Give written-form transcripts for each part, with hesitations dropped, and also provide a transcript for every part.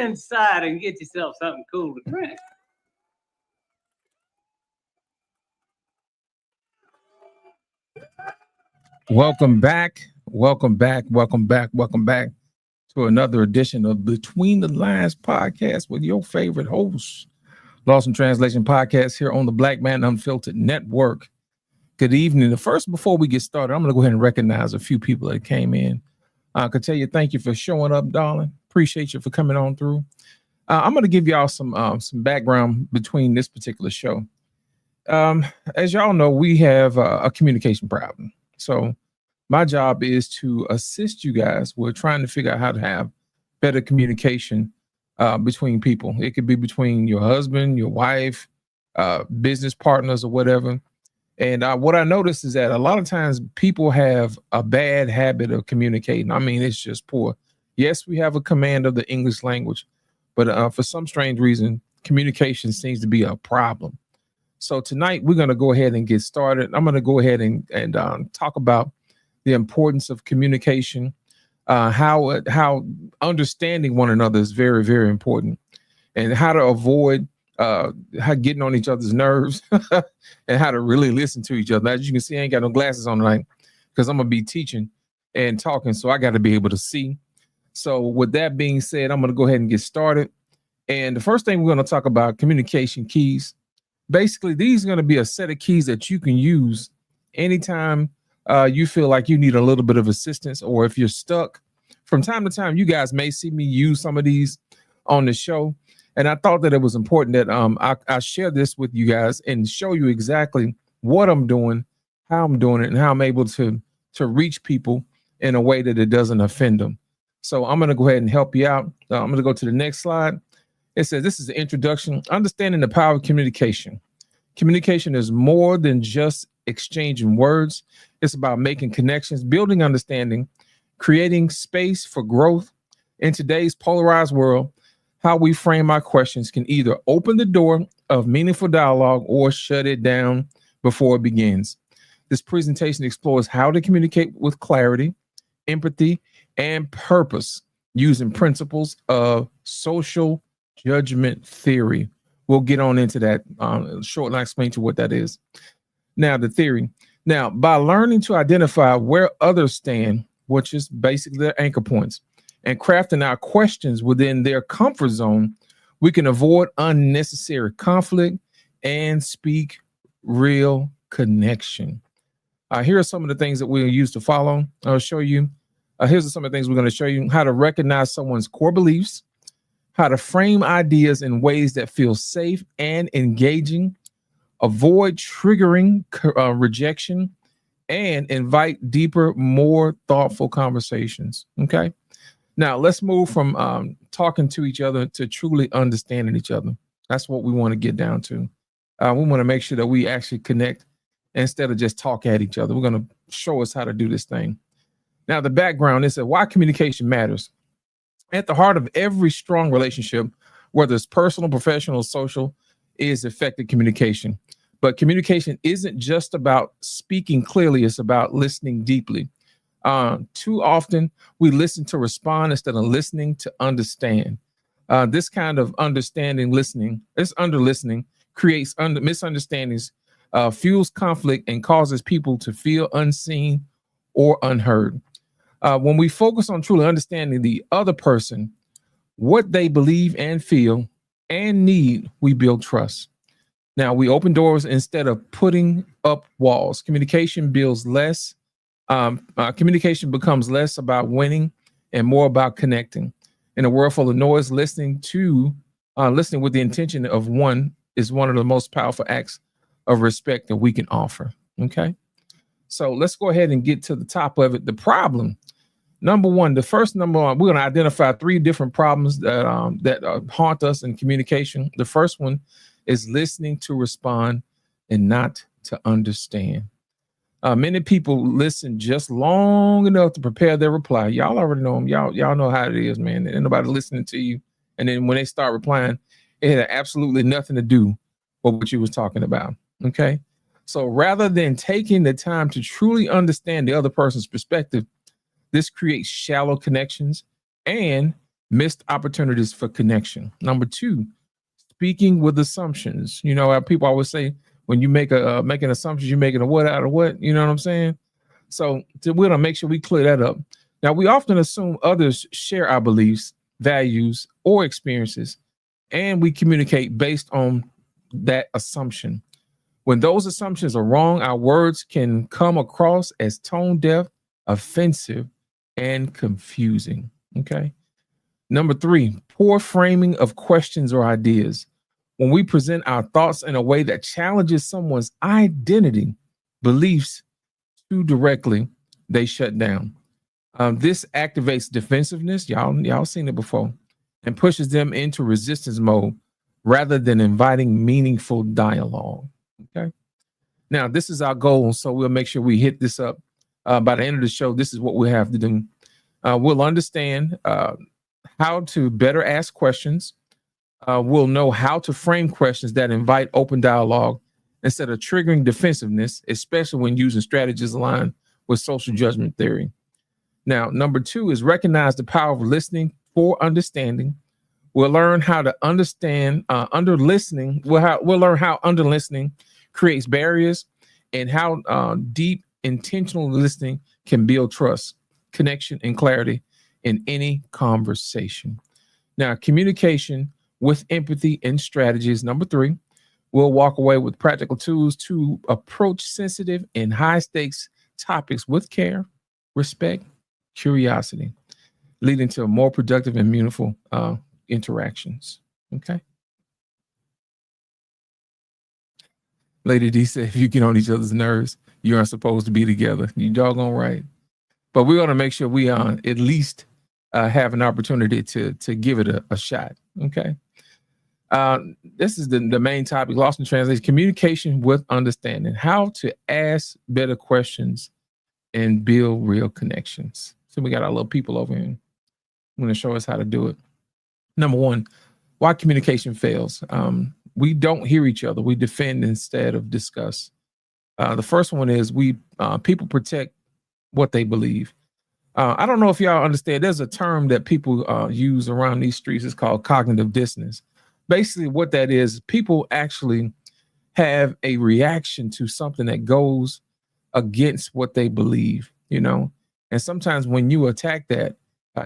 inside and get yourself something cool to drink. Welcome back. Welcome back. Welcome back. Welcome back to another edition of Between the Lines podcast with your favorite host, Lost in Translation podcast here on the Black Man Unfiltered Network. Good evening. Before we get started, I'm going to go ahead and recognize a few people that came in. I could tell you thank you for showing up, darling. Appreciate you for coming on through. I'm going to give y'all some background between this particular show. As y'all know, we have a communication problem. So my job is to assist you guys with trying to figure out how to have better communication between people. It could be between your husband, your wife, business partners, or whatever. And what I noticed is that a lot of times people have a bad habit of communicating. I mean, it's just poor. Yes, we have a command of the English language, but for some strange reason, communication seems to be a problem. So tonight we're going to go ahead and get started. I'm going to go ahead and talk about the importance of communication, how understanding one another is very, very important, and how to avoid how getting on each other's nerves and how to really listen to each other. As you can see, I ain't got no glasses on tonight because I'm going to be teaching and talking, so I got to be able to see. So with that being said, I'm going to go ahead and get started. And the first thing we're going to talk about, communication keys. Basically, these are going to be a set of keys that you can use anytime you feel like you need a little bit of assistance, or if you're stuck. From time to time, you guys may see me use some of these on the show. And I thought that it was important that I share this with you guys and show you exactly what I'm doing, how I'm doing it, and how I'm able to reach people in a way that it doesn't offend them. So I'm going to go ahead and help you out. I'm going to go to the next slide. It says, this is the introduction, understanding the power of communication. Communication is more than just exchanging words. It's about making connections, building understanding, creating space for growth. In today's polarized world, how we frame our questions can either open the door of meaningful dialogue or shut it down before it begins. This presentation explores how to communicate with clarity, empathy, and purpose using principles of social judgment theory. We'll get on into that shortly. I'll explain to you what that is. Now, the theory. Now, by learning to identify where others stand, which is basically their anchor points, and crafting our questions within their comfort zone, we can avoid unnecessary conflict and speak real connection. Here are some of the things that we'll use to follow. I'll show you. Here's some of the things we're going to show you: how to recognize someone's core beliefs, how to frame ideas in ways that feel safe and engaging, avoid triggering rejection, and invite deeper, more thoughtful conversations. Okay. Now, let's move from talking to each other to truly understanding each other. That's what we want to get down to. We want to make sure that we actually connect instead of just talk at each other. We're going to show us how to do this thing. Now, the background is that why communication matters. At the heart of every strong relationship, whether it's personal, professional, social, is effective communication. But communication isn't just about speaking clearly. It's about listening deeply. Too often we listen to respond instead of listening to understand. This kind of understanding, listening, this under listening creates misunderstandings, fuels conflict, and causes people to feel unseen or unheard. When we focus on truly understanding the other person, what they believe and feel and need, we build trust. Now, we open doors instead of putting up walls. Communication builds less. Communication becomes less about winning and more about connecting. In a world full of noise, listening with the intention of one is one of the most powerful acts of respect that we can offer. Okay, so let's go ahead and get to the top of it. The problem, number one, we're going to identify 3 different problems that haunt us in communication. The first one is listening to respond and not to understand. Many people listen just long enough to prepare their reply. Y'all already know them. Y'all know how it is, man. Ain't nobody listening to you. And then when they start replying, it had absolutely nothing to do with what you was talking about. Okay. So rather than taking the time to truly understand the other person's perspective, this creates shallow connections and missed opportunities for connection. Number two, speaking with assumptions. People always say when you making assumptions, you're making a what out of what. You know what I'm saying? So we're gonna make sure we clear that up. Now, we often assume others share our beliefs, values, or experiences, and we communicate based on that assumption. When those assumptions are wrong, our words can come across as tone deaf, offensive, and confusing. Okay. Number three, poor framing of questions or ideas. When we present our thoughts in a way that challenges someone's identity, beliefs too directly, they shut down. This activates defensiveness. Y'all seen it before, and pushes them into resistance mode rather than inviting meaningful dialogue. Okay. Now, this is our goal, so we'll make sure we hit this up by the end of the show. This is what we have to do. We'll understand how to better ask questions. We'll know how to frame questions that invite open dialogue instead of triggering defensiveness, especially when using strategies aligned with social judgment theory. Now, number two is recognize the power of listening for understanding. We'll learn how to understand under listening. We'll learn how under listening creates barriers and how deep intentional listening can build trust, connection, and clarity in any conversation. Now, communication with empathy and strategies. Number three, we'll walk away with practical tools to approach sensitive and high stakes topics with care, respect, curiosity, leading to more productive and meaningful interactions. Okay. Lady D said, if you get on each other's nerves, you aren't supposed to be together. You doggone right. But we're going to make sure we at least have an opportunity to give it a shot. Okay. This is the main topic, lost in translation, communication with understanding, how to ask better questions and build real connections. So we got our little people over here. I'm going to show us how to do it. Number one, why communication fails. We don't hear each other. We defend instead of discuss. The first one is people protect what they believe. I don't know if y'all understand. There's a term that people use around these streets. It's called cognitive dissonance. Basically, what that is, people actually have a reaction to something that goes against what they believe, And sometimes when you attack that,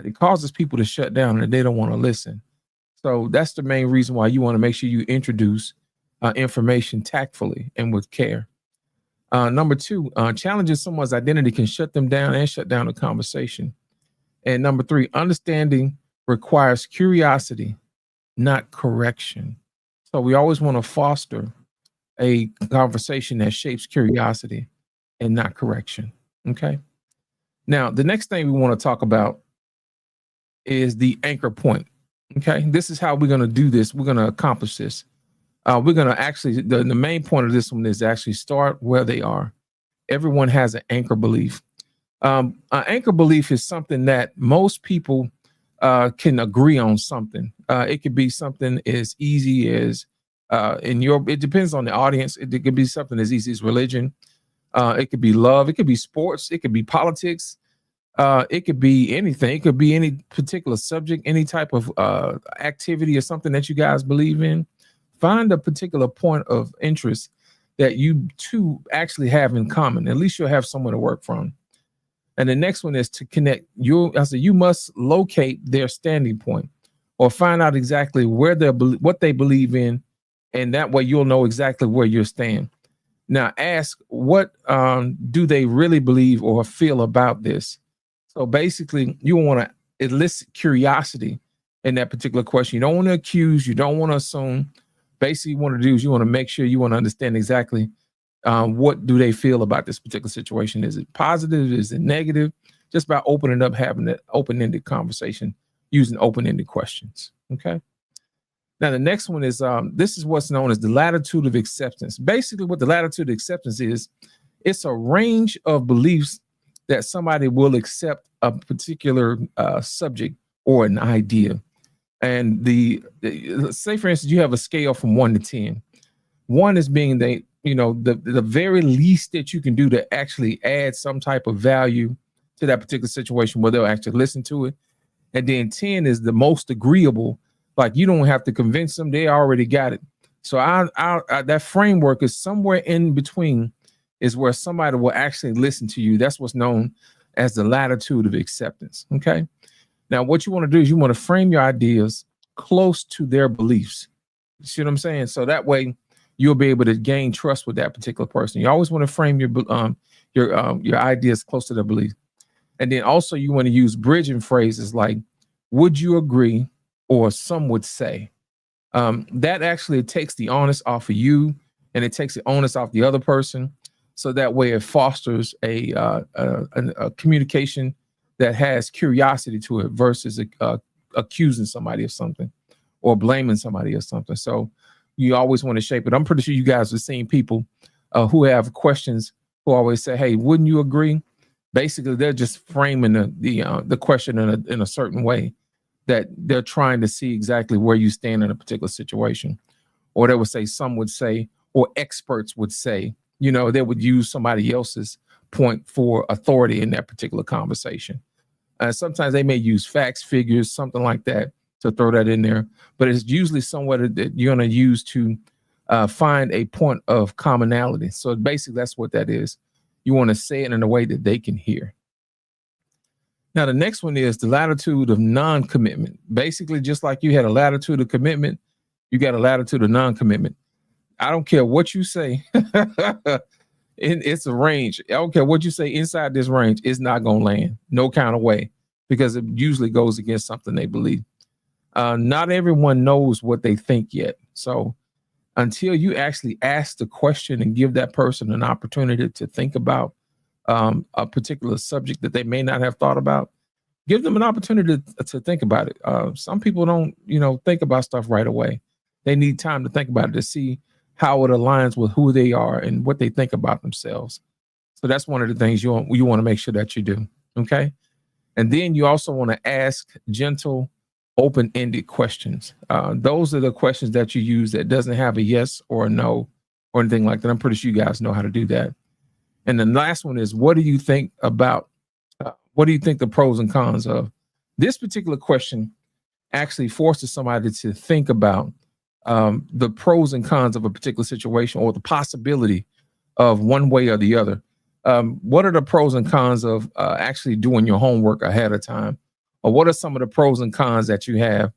it causes people to shut down and they don't want to listen. So that's the main reason why you want to make sure you introduce information tactfully and with care. Number two, challenging someone's identity can shut them down and shut down the conversation. And number three, understanding requires curiosity, not correction. So we always want to foster a conversation that shapes curiosity and not correction. Okay. Now, the next thing we want to talk about is the anchor point. Okay. This is how we're going to do this. We're going to accomplish this. We're going to actually, the main point of this one is to actually start where they are. Everyone has an anchor belief. An anchor belief is something that most people can agree on something. It could be something as easy as it depends on the audience. It could be something as easy as religion. It could be love. It could be sports. It could be politics. It could be anything. It could be any particular subject, any type of activity or something that you guys believe in. Find a particular point of interest that you two actually have in common. At least you'll have someone to work from. And the next one is to connect. You must locate their standing point or find out exactly what they believe in. And that way you'll know exactly where you stand. Now ask, what do they really believe or feel about this? So basically you want to elicit curiosity in that particular question. You don't want to accuse, you don't want to assume. Basically, you want to do is you want to make sure you want to understand exactly what do they feel about this particular situation. Is it positive? Is it negative? Just by opening up, having that open-ended conversation using open-ended questions. Okay. Now, the next one is this is what's known as the latitude of acceptance. Basically, what the latitude of acceptance is, it's a range of beliefs that somebody will accept a particular subject or an idea. And say, for instance, you have a scale from 1 to 10. 1 is being the very least that you can do to actually add some type of value to that particular situation where they'll actually listen to it. And then 10 is the most agreeable. Like you don't have to convince them; they already got it. So that framework is somewhere in between, is where somebody will actually listen to you. That's what's known as the latitude of acceptance. Okay. Now, what you want to do is you want to frame your ideas close to their beliefs. See what I'm saying? So that way you'll be able to gain trust with that particular person. You always want to frame your ideas close to their beliefs. And then also you want to use bridging phrases like, would you agree? Or some would say. That actually takes the onus off of you, and it takes the onus off the other person. So that way it fosters a communication that has curiosity to it versus accusing somebody of something or blaming somebody of something. So you always want to shape it. I'm pretty sure you guys have seen people who have questions who always say, "Hey, wouldn't you agree?" Basically, they're just framing the question in a certain way that they're trying to see exactly where you stand in a particular situation. Or they would say, some would say, or experts would say, they would use somebody else's point for authority in that particular conversation. Sometimes they may use facts, figures, something like that to throw that in there. But it's usually somewhere that you're going to use to find a point of commonality. So basically, that's what that is. You want to say it in a way that they can hear. Now, the next one is the latitude of non-commitment. Basically, just like you had a latitude of commitment, you got a latitude of non-commitment. I don't care what you say. It's a range. I don't care what you say inside this range. It's not going to land. No kind of way, because it usually goes against something they believe. Not everyone knows what they think yet. So until you actually ask the question and give that person an opportunity to think about a particular subject that they may not have thought about, give them an opportunity to think about it. Some people don't, think about stuff right away. They need time to think about it to see how it aligns with who they are and what they think about themselves. So that's one of the things you want to make sure that you do. Okay. And then you also want to ask gentle, open-ended questions. Those are the questions that you use that doesn't have a yes or a no or anything like that. I'm pretty sure you guys know how to do that. And the last one is, what do you think the pros and cons of this particular question? Actually forces somebody to think about the pros and cons of a particular situation, or the possibility of one way or the other. What are the pros and cons of actually doing your homework ahead of time? Or what are some of the pros and cons that you have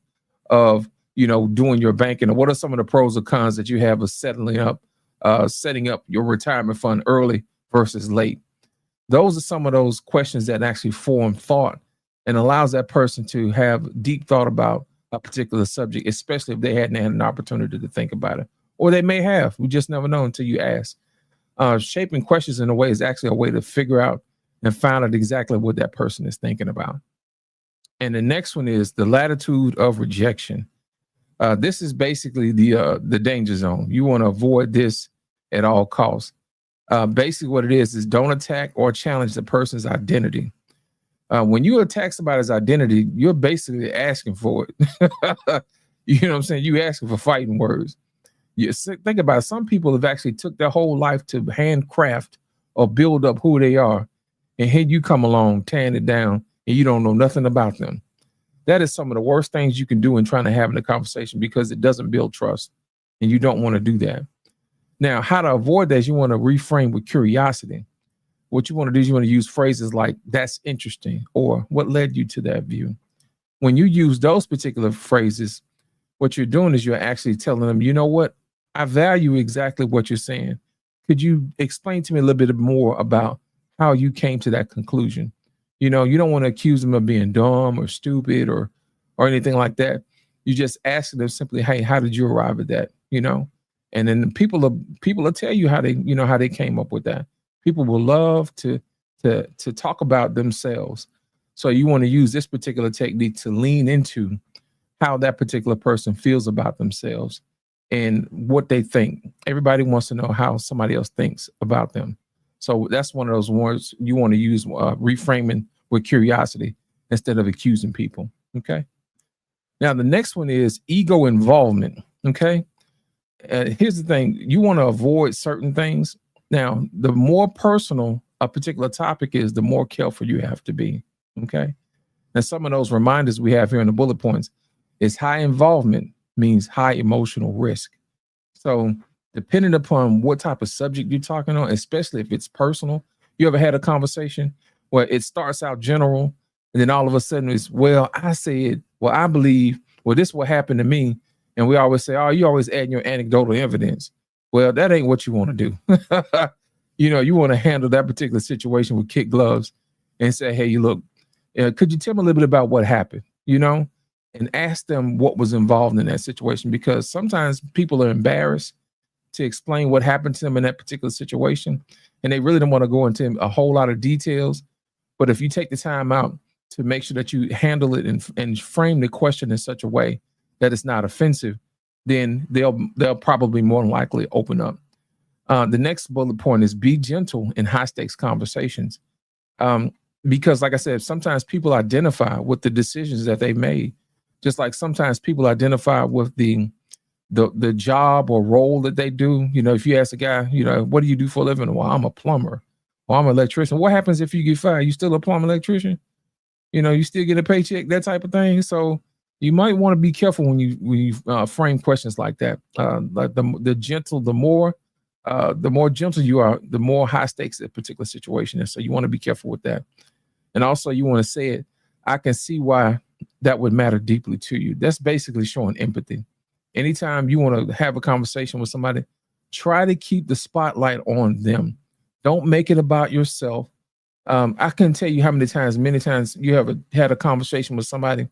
of, doing your banking? Or what are some of the pros or cons that you have of setting up your retirement fund early versus late? Those are some of those questions that actually form thought and allows that person to have deep thought about a particular subject, especially if they hadn't had an opportunity to think about it. Or they may have. We just never know until you ask. Shaping questions in a way is actually a way to figure out and find out exactly what that person is thinking about. And the next one is the latitude of rejection. This is basically the danger zone. You want to avoid this at all costs. Basically what it is don't attack or challenge the person's identity. When you attack somebody's identity, you're basically asking for it. You know what I'm saying? You asking for fighting words. You think about it. Some people have actually took their whole life to handcraft or build up who they are. And here you come along, tearing it down, and you don't know nothing about them. That is some of the worst things you can do in trying to have in a conversation, because it doesn't build trust, and you don't want to do that. Now, how to avoid that is you want to reframe with curiosity. What you want to do is you want to use phrases like, that's interesting, or what led you to that view. When you use those particular phrases, what you're doing is you're actually telling them, you know what? I value exactly what you're saying. Could you explain to me a little bit more about how you came to that conclusion? You don't want to accuse them of being dumb or stupid or anything like that. You just ask them simply, hey, how did you arrive at that? And then people will tell you how they came up with that. People will love to talk about themselves. So you want to use this particular technique to lean into how that particular person feels about themselves and what they think. Everybody wants to know how somebody else thinks about them. So that's one of those words you want to use, reframing with curiosity instead of accusing people. Okay. Now, the next one is ego involvement. Okay. Here's the thing. You want to avoid certain things. Now, the more personal a particular topic is, the more careful you have to be. Okay. And some of those reminders we have here in the bullet points is high involvement means high emotional risk. So depending upon what type of subject you're talking on, especially if it's personal, you ever had a conversation where it starts out general and then all of a sudden it's, well, I said, well, I believe, well, this will happen to me. And we always say, oh, you always add your anecdotal evidence. Well, that ain't what you want to do. You want to handle that particular situation with kid gloves and say, hey, you look, could you tell me a little bit about what happened? And ask them what was involved in that situation, because sometimes people are embarrassed to explain what happened to them in that particular situation. And they really don't want to go into a whole lot of details. But if you take the time out to make sure that you handle it and frame the question in such a way that it's not offensive, then they'll probably more than likely open up. The next bullet point is be gentle in high stakes conversations. Because like I said, sometimes people identify with the decisions that they've made. Just like sometimes people identify with the job or role that they do. If you ask a guy, what do you do for a living? Well, I'm a plumber. Well, I'm an electrician. What happens if you get fired? You still a plumber electrician? You still get a paycheck, that type of thing. So you might want to be careful when you frame questions like that. Like the gentle, the more gentle you are, the more high stakes that particular situation is. So you want to be careful with that. And also you want to say it, I can see why that would matter deeply to you. That's basically showing empathy. Anytime you want to have a conversation with somebody, try to keep the spotlight on them. Don't make it about yourself. I can tell you many times you have had a conversation with somebody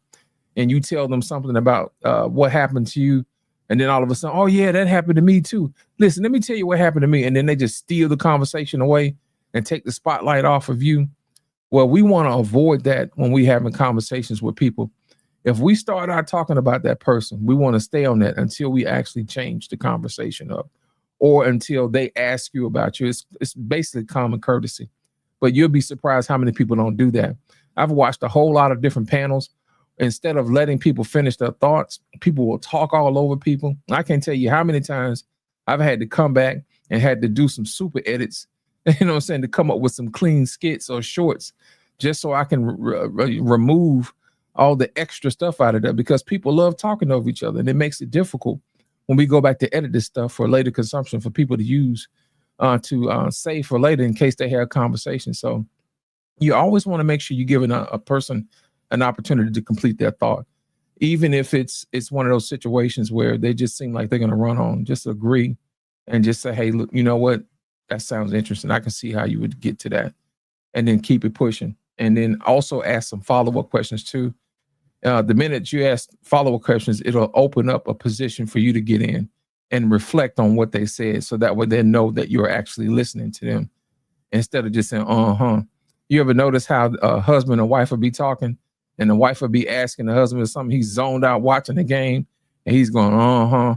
and you tell them something about what happened to you. And then all of a sudden, oh yeah, that happened to me too. Listen, let me tell you what happened to me. And then they just steal the conversation away and take the spotlight off of you. Well, we want to avoid that when we having conversations with people. If we start out talking about that person, we want to stay on that until we actually change the conversation up, or until they ask you about you. It's basically common courtesy, but you'll be surprised how many people don't do that. I've watched a whole lot of different panels. Instead of letting people finish their thoughts, people will talk all over people. I can't tell you how many times I've had to come back and had to do some super edits, to come up with some clean skits or shorts, just so I can remove all the extra stuff out of that, because people love talking over each other, and it makes it difficult when we go back to edit this stuff for later consumption for people to use to save for later in case they have conversations. So you always want to make sure you're giving a person an opportunity to complete their thought, even if it's one of those situations where they just seem like they're going to run on. Just agree and just say, hey, look, you know what? That sounds interesting. I can see how you would get to that, and then keep it pushing. And then also ask some follow-up questions too. The minute you ask follow-up questions, it'll open up a position for you to get in and reflect on what they said, so that way they know that you're actually listening to them instead of just saying, uh-huh. You ever notice how a husband and wife will be talking, and the wife will be asking the husband something, he's zoned out watching the game, and he's going, uh-huh,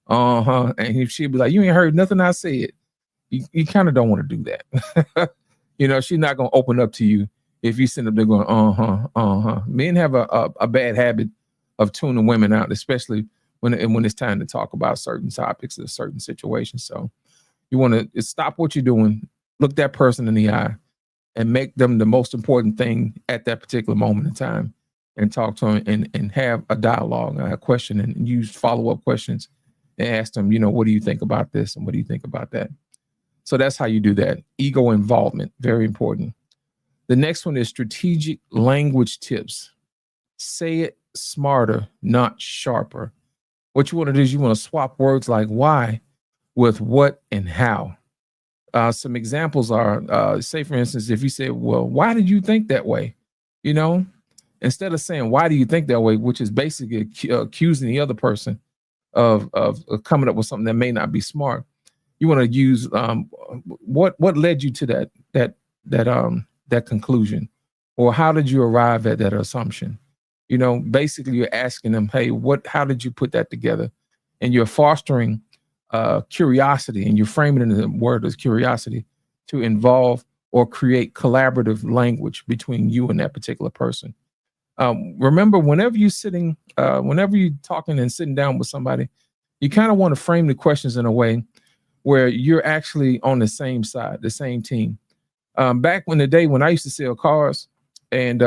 uh-huh. And she'll be like, you ain't heard nothing I said. You kind of don't want to do that. She's not going to open up to you if you sit up there going, uh-huh, uh-huh. Men have a bad habit of tuning women out, especially when it's time to talk about certain topics or certain situations. So you want to stop what you're doing, look that person in the eye, and make them the most important thing at that particular moment in time, and talk to them and have a dialogue, a question, and use follow-up questions and ask them, what do you think about this? And what do you think about that? So that's how you do that. Ego involvement, very important. The next one is strategic language tips. Say it smarter, not sharper. What you want to do is you want to swap words like why with what and how. Some examples are, say, for instance, if you say, well, why did you think that way? Instead of saying, why do you think that way, which is basically accusing the other person of coming up with something that may not be smart, you want to use what led you to that conclusion, or how did you arrive at that assumption? Basically you're asking them, hey, how did you put that together? And you're fostering curiosity, and you're framing it in the word as curiosity to involve or create collaborative language between you and that particular person. Remember, whenever you're talking and sitting down with somebody, you kind of want to frame the questions in a way where you're actually on the same side, the same team. Back in the day when I used to sell cars, and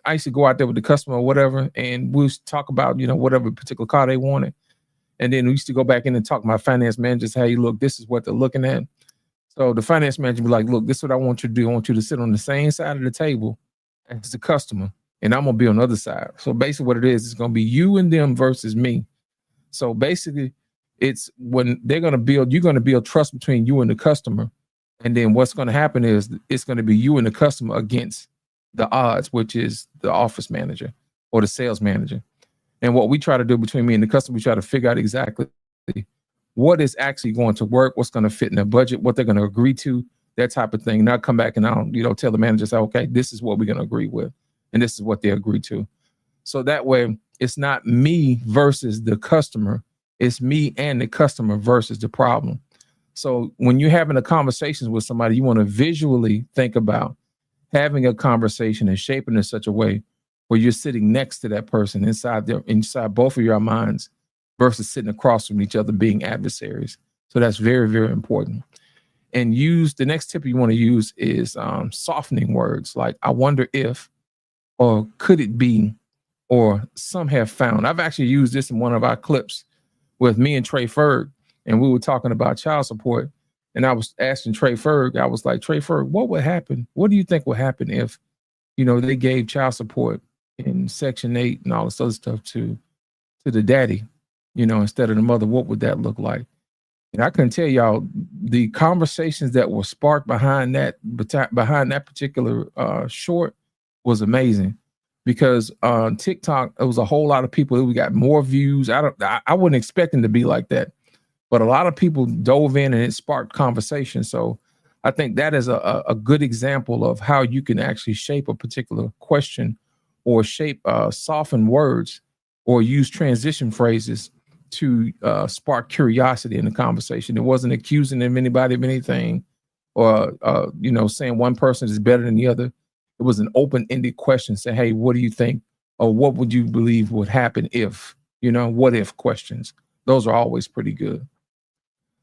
I used to go out there with the customer or whatever, and we used to talk about, whatever particular car they wanted. And then we used to go back in and talk to my finance manager, say, hey, look, this is what they're looking at. So the finance manager would be like, look, this is what I want you to do. I want you to sit on the same side of the table as the customer, and I'm going to be on the other side. So basically what it is, it's going to be you and them versus me. So basically, it's when you're going to build trust between you and the customer. And then what's going to happen is it's going to be you and the customer against the odds, which is the office manager or the sales manager. And what we try to do between me and the customer, we try to figure out exactly what is actually going to work, what's going to fit in their budget, what they're going to agree to, that type of thing. Now come back and I'll, tell the manager, say, okay, this is what we're going to agree with. And this is what they agree to. So that way it's not me versus the customer. It's me and the customer versus the problem. So when you're having a conversation with somebody, you want to visually think about having a conversation and shaping it in such a way where you're sitting next to that person inside both of your minds versus sitting across from each other being adversaries. So that's very, very important. And the next tip you want to use is softening words like I wonder if, or could it be, or some have found. I've actually used this in one of our clips with me and Trey Ferg, and we were talking about child support. And I was asking Trey Ferg, I was like, Trey Ferg, what would happen? What do you think would happen if, they gave child support in Section 8 and all this other stuff to the daddy, instead of the mother? What would that look like? And I can tell y'all the conversations that were sparked behind that particular short was amazing, because on TikTok, it was a whole lot of people. We got more views. I wouldn't expect them to be like that, but a lot of people dove in and it sparked conversation. So I think that is a good example of how you can actually shape a particular question or soften words or use transition phrases to spark curiosity in the conversation. It wasn't accusing anybody of anything or, saying one person is better than the other. It was an open-ended question saying, hey, what do you think? Or what would you believe would happen if, what if questions? Those are always pretty good.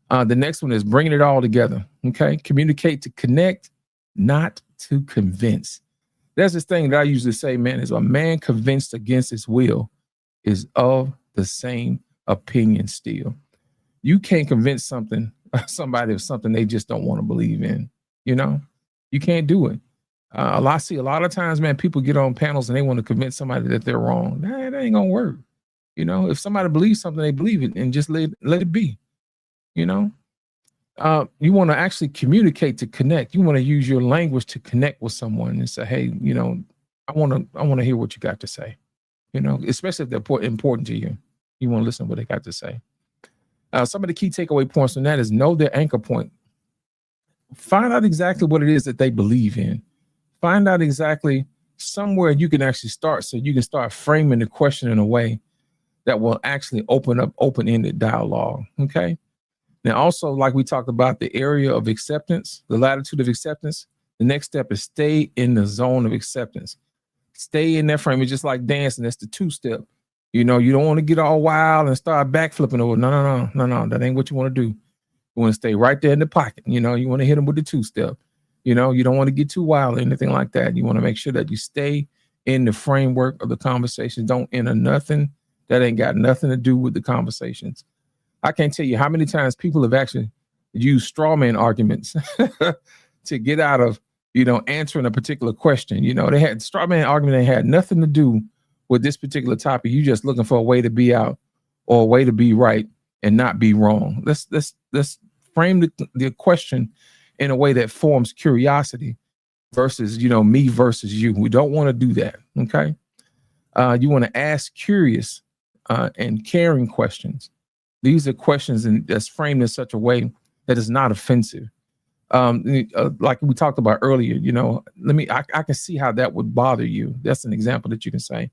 The next one is bringing it all together. Okay. Communicate to connect, not to convince. There's this thing that I usually say, man, is a man convinced against his will is of the same opinion still. You can't convince somebody of something they just don't want to believe in. You can't do it. I see a lot of times, man, people get on panels and they want to convince somebody that they're wrong. That ain't gonna work. If somebody believes something, they believe it and just let it be. You want to actually communicate to connect. You want to use your language to connect with someone and say, hey, I want to hear what you got to say. Especially if they're important to you. You want to listen to what they got to say. Some of the key takeaway points from that is know their anchor point. Find out exactly what it is that they believe in. Find out exactly somewhere you can actually start, so you can start framing the question in a way that will actually open up open-ended dialogue. Okay. Now, also, like we talked about the area of acceptance, the latitude of acceptance, the next step is stay in the zone of acceptance. Stay in that frame. It's just like dancing. That's the 2-step. You don't want to get all wild and start backflipping over. No. That ain't what you want to do. You want to stay right there in the pocket. You want to hit them with the 2-step. You don't want to get too wild or anything like that. You want to make sure that you stay in the framework of the conversation. Don't enter nothing that ain't got nothing to do with the conversations. I can't tell you how many times people have actually used straw man arguments to get out of, answering a particular question. They had straw man argument. They had nothing to do with this particular topic. You just looking for a way to be out or a way to be right and not be wrong. Let's frame the question in a way that forms curiosity versus, me versus you. We don't want to do that. Okay. You want to ask curious and caring questions. These are questions that's framed in such a way that is not offensive. Like we talked about earlier, I can see how that would bother you. That's an example that you can say.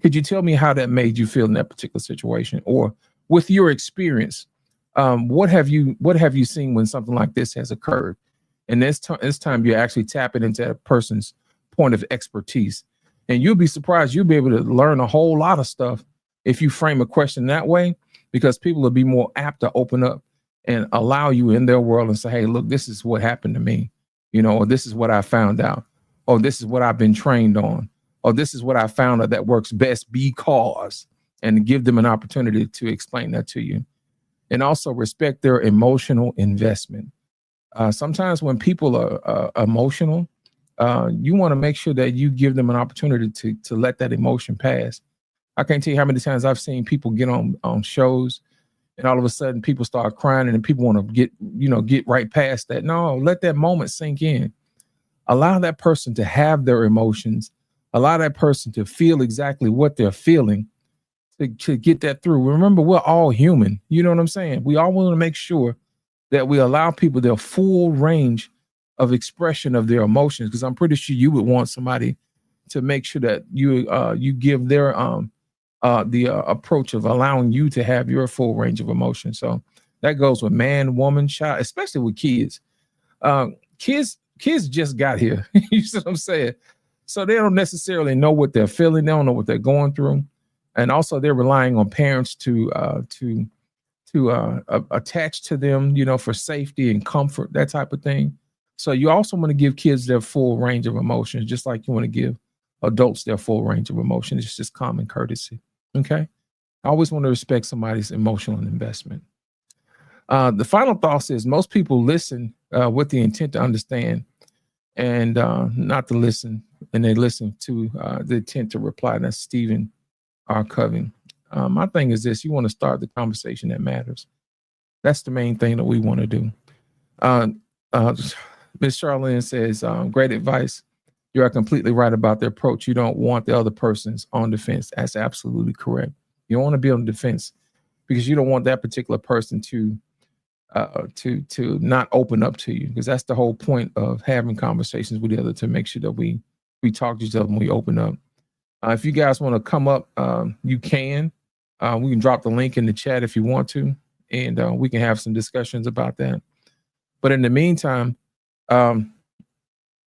Could you tell me how that made you feel in that particular situation? Or with your experience, what have you seen when something like this has occurred? And this time you're actually tapping into a person's point of expertise. And you'll be surprised. You'll be able to learn a whole lot of stuff if you frame a question that way, because people will be more apt to open up and allow you in their world and say, hey, look, this is what happened to me, or this is what I found out, or this is what I've been trained on, or this is what I found that works best because, and give them an opportunity to explain that to you. And also respect their emotional investment. Sometimes when people are emotional, you want to make sure that you give them an opportunity to let that emotion pass. I can't tell you how many times I've seen people get on shows, and all of a sudden people start crying, and then people want to get right past that. No, let that moment sink in. Allow that person to have their emotions. Allow that person to feel exactly what they're feeling to get that through. Remember, we're all human. You know what I'm saying? We all want to make sure that we allow people their full range of expression of their emotions, because I'm pretty sure you would want somebody to make sure that you give their the approach of allowing you to have your full range of emotion. So that goes with man, woman, child, especially with kids. Kids just got here. You see what I'm saying? So they don't necessarily know what they're feeling. They don't know what they're going through, and also they're relying on parents to attach to them, for safety and comfort, that type of thing. So you also want to give kids their full range of emotions, just like you want to give adults their full range of emotions. It's just common courtesy. Okay. I always want to respect somebody's emotional investment. The final thought is most people listen with the intent to understand and not to listen, and they listen to the intent to reply. That's Stephen R. Covey. My thing is this: you want to start the conversation that matters. That's the main thing that we want to do. Uh, uh, Ms. Charlene says, great advice. You are completely right about the approach. You don't want the other person's on defense. That's absolutely correct. You don't want to be on defense because you don't want that particular person to not open up to you, because that's the whole point of having conversations with the other, to make sure that we talk to each other when we open up. If you guys want to come up, you can. We can drop the link in the chat if you want to, and we can have some discussions about that. But in the meantime, in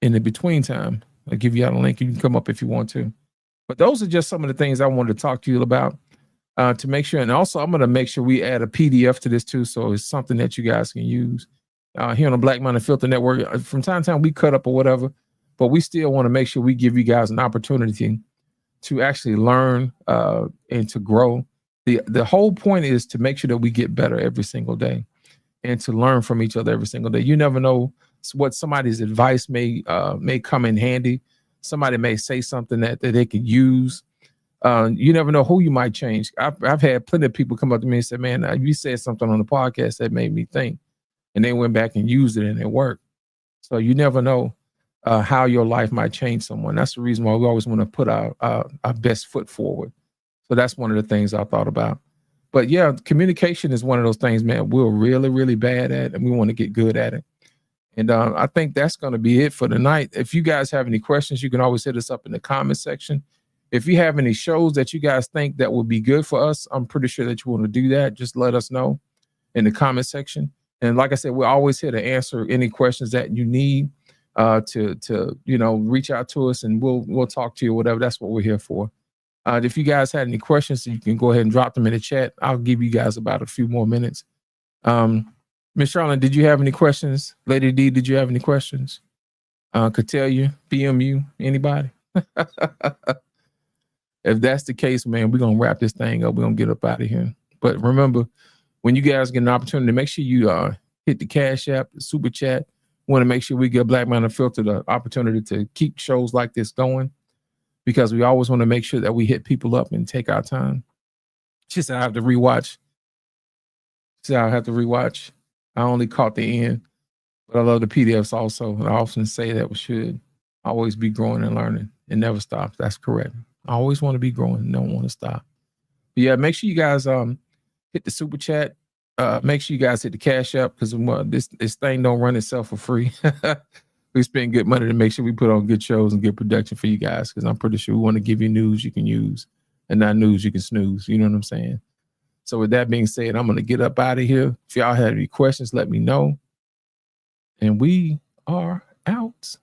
the between time, I'll give you out a link. You can come up if you want to. But those are just some of the things I wanted to talk to you about to make sure. And also, I'm going to make sure we add a PDF to this too, so it's something that you guys can use. Here on the Black Mind and Filter Network, from time to time we cut up or whatever, but we still want to make sure we give you guys an opportunity to actually learn and to grow. The whole point is to make sure that we get better every single day and to learn from each other every single day. You never know what somebody's advice may come in handy. Somebody may say something that they could use. You never know who you might change. I've had plenty of people come up to me and say, man, you said something on the podcast that made me think, and they went back and used it and it worked. So you never know how your life might change someone. That's the reason why we always want to put our best foot forward. So that's one of the things I thought about. But yeah, communication is one of those things, man, we're really, really bad at, and we want to get good at it. And I think that's going to be it for tonight. If you guys have any questions, you can always hit us up in the comment section. If you have any shows that you guys think that would be good for us, I'm pretty sure that you want to do that. Just let us know in the comment section. And like I said, we're always here to answer any questions that you need to reach out to us, and we'll talk to you, whatever. That's what we're here for. If you guys had any questions, you can go ahead and drop them in the chat. I'll give you guys about a few more minutes. Miss Charlotte, did you have any questions? Lady D, did you have any questions? Could tell you, BMU, anybody? If that's the case, man, we're going to wrap this thing up. We're going to get up out of here. But remember, when you guys get an opportunity, make sure you hit the Cash App, the Super Chat. We want to make sure we give Black Man and Filter the opportunity to keep shows like this going, because we always want to make sure that we hit people up and take our time. Just I have to rewatch. I only caught the end, but I love the PDFs also. I often say that we should always be growing and learning and never stop. That's correct. I always want to be growing, don't want to stop. But yeah, make sure you guys hit the Super Chat. Make sure you guys hit the Cash App, because this thing don't run itself for free. We spend good money to make sure we put on good shows and good production for you guys, because I'm pretty sure we want to give you news you can use and not news you can snooze. You know what I'm saying? So with that being said, I'm going to get up out of here. If y'all have any questions, let me know. And we are out.